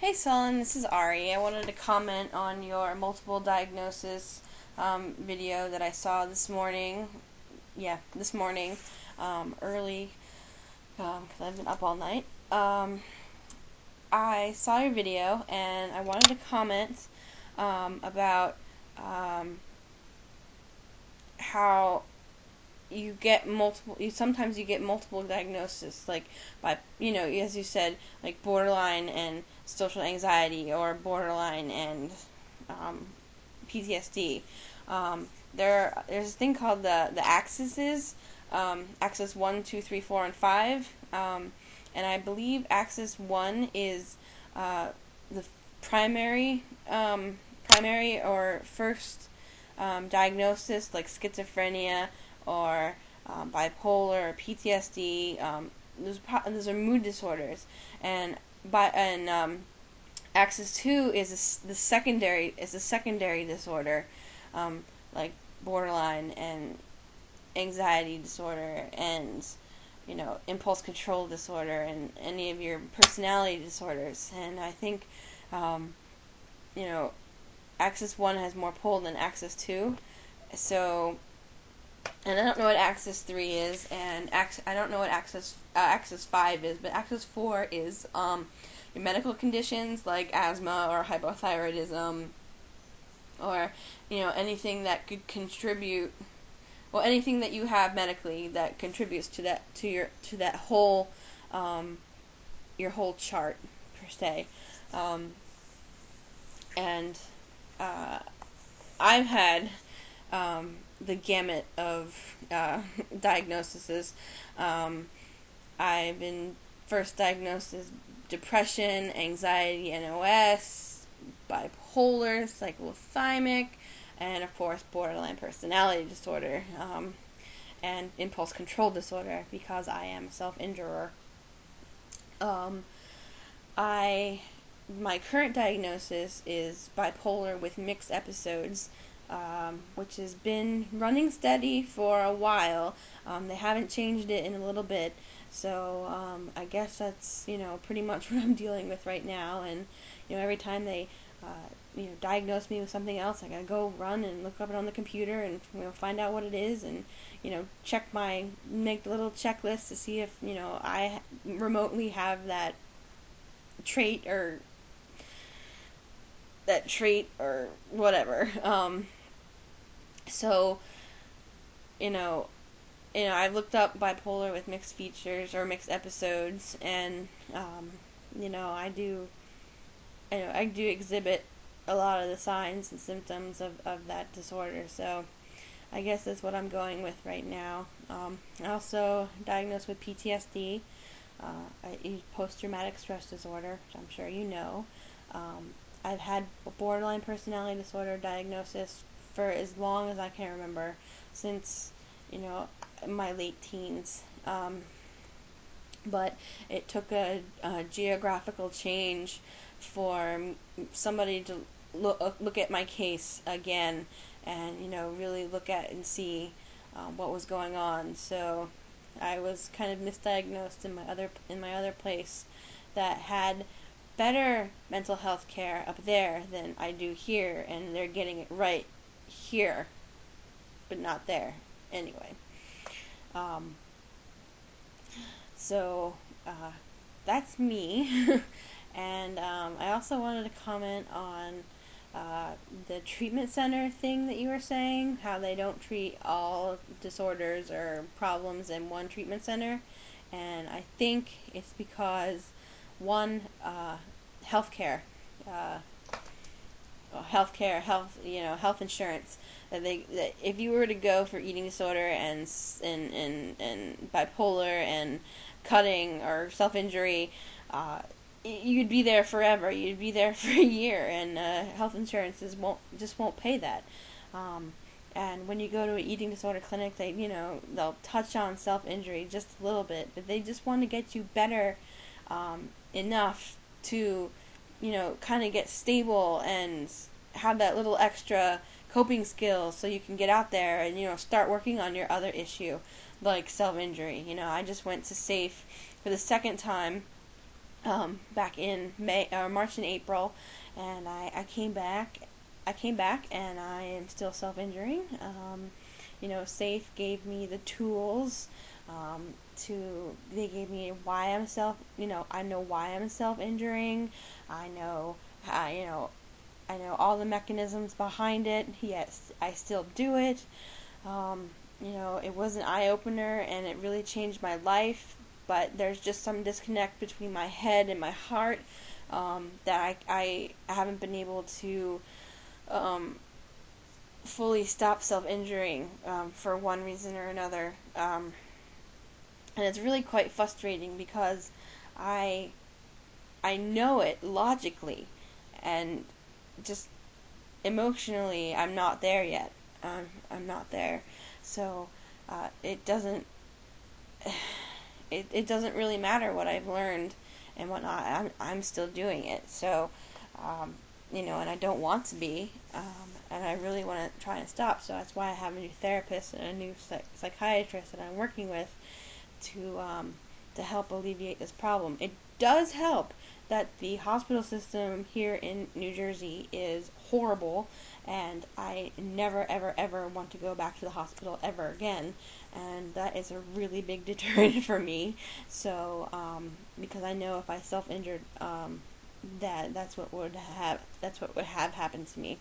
Hey Solon, this is Ari. I wanted to comment on your multiple diagnosis video that I saw this morning. Yeah, this morning, early, because I've been up all night. I saw your video and I wanted to comment about how sometimes you get multiple diagnoses, like by, as you said, like borderline and social anxiety, or borderline and PTSD. There's a thing called the axes, axis 1, 2, 3, 4, and 5, and I believe axis 1 is the primary or first diagnosis, like schizophrenia or bipolar or PTSD. Those are mood disorders, and axis 2 is the secondary disorder, like borderline and anxiety disorder, and impulse control disorder, and any of your personality disorders. And I think axis 1 has more pull than axis 2. So, and I don't know what axis 3 is, and I don't know what axis 5 is, but axis 4 is your medical conditions like asthma or hypothyroidism, or anything that could contribute, anything that you have medically that contributes to that whole your whole chart per se. And I've had the gamut of diagnoses. I've been first diagnosed as depression, anxiety, NOS, bipolar, cyclothymic, and of course borderline personality disorder, and impulse control disorder, because I am a self-injurer. My current diagnosis is bipolar with mixed episodes, which has been running steady for a while. They haven't changed it in a little bit, so I guess that's pretty much what I'm dealing with right now. And every time they diagnose me with something else, I gotta go run and look up it on the computer and find out what it is, and make the little checklist to see if I remotely have that trait or whatever. So, I've looked up bipolar with mixed features or mixed episodes, and I do exhibit a lot of the signs and symptoms of that disorder. So I guess that's what I'm going with right now. I also diagnosed with PTSD, post-traumatic stress disorder, which I'm sure you know. I've had a borderline personality disorder diagnosis for as long as I can remember, since my late teens. But it took a geographical change for somebody to look at my case again, and really look at and see what was going on. So I was kind of misdiagnosed in my other place that had better mental health care up there than I do here, and they're getting it right here, but not there. Anyway, so that's me. And I also wanted to comment on the treatment center thing that you were saying, how they don't treat all disorders or problems in one treatment center. And I think it's because, one, healthcare, health insurance. That if you were to go for eating disorder and bipolar and cutting or self-injury, you'd be there forever. You'd be there for a year, and health insurances won't pay that. And when you go to an eating disorder clinic, they'll touch on self-injury just a little bit, but they just want to get you better enough to kind of get stable and have that little extra coping skills, so you can get out there and start working on your other issue, like self-injury. I just went to SAFE for the second time back in March and April, and I came back. And I am still self-injuring. SAFE gave me the tools they gave me why I'm I know why I'm self-injuring. I know, I know all the mechanisms behind it. Yes, I still do it. It was an eye-opener, and it really changed my life, but there's just some disconnect between my head and my heart that I haven't been able to fully stop self-injuring for one reason or another. And it's really quite frustrating because I know it logically, and just emotionally I'm not there yet. I'm not there. So it doesn't it doesn't really matter what I've learned and whatnot. I'm still doing it. So and I don't want to be, and I really want to try and stop. So that's why I have a new therapist and a new psychiatrist that I'm working with to help alleviate this problem. It does help that the hospital system here in New Jersey is horrible, and I never ever ever want to go back to the hospital ever again, and that is a really big deterrent for me. So because I know if I self-injured, that's what would have happened to me,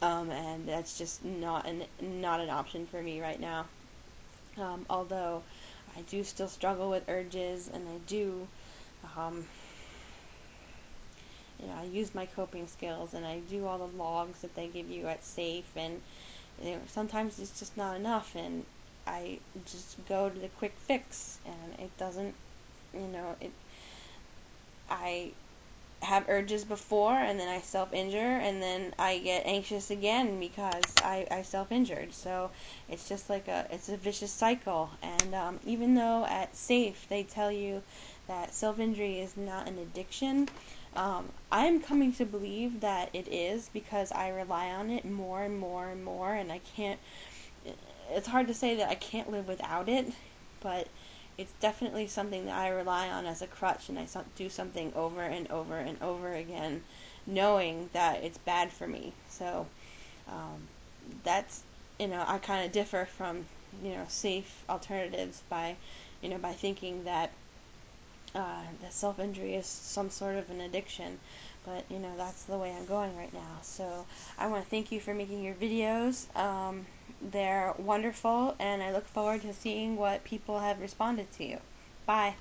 and that's just not an option for me right now. Although I do still struggle with urges, and I do, I use my coping skills, and I do all the logs that they give you at SAFE, and sometimes it's just not enough, and I just go to the quick fix, and it doesn't, I have urges before, and then I self-injure, and then I get anxious again because I self-injured. So it's just it's a vicious cycle. And even though at SAFE they tell you that self-injury is not an addiction, I'm coming to believe that it is, because I rely on it more and more and more, and it's hard to say that I can't live without it, but it's definitely something that I rely on as a crutch, and I do something over and over and over again, knowing that it's bad for me. So that's, I kind of differ from, SAFE alternatives by thinking that that self-injury is some sort of an addiction. But, that's the way I'm going right now. So I want to thank you for making your videos. They're wonderful, and I look forward to seeing what people have responded to you. Bye.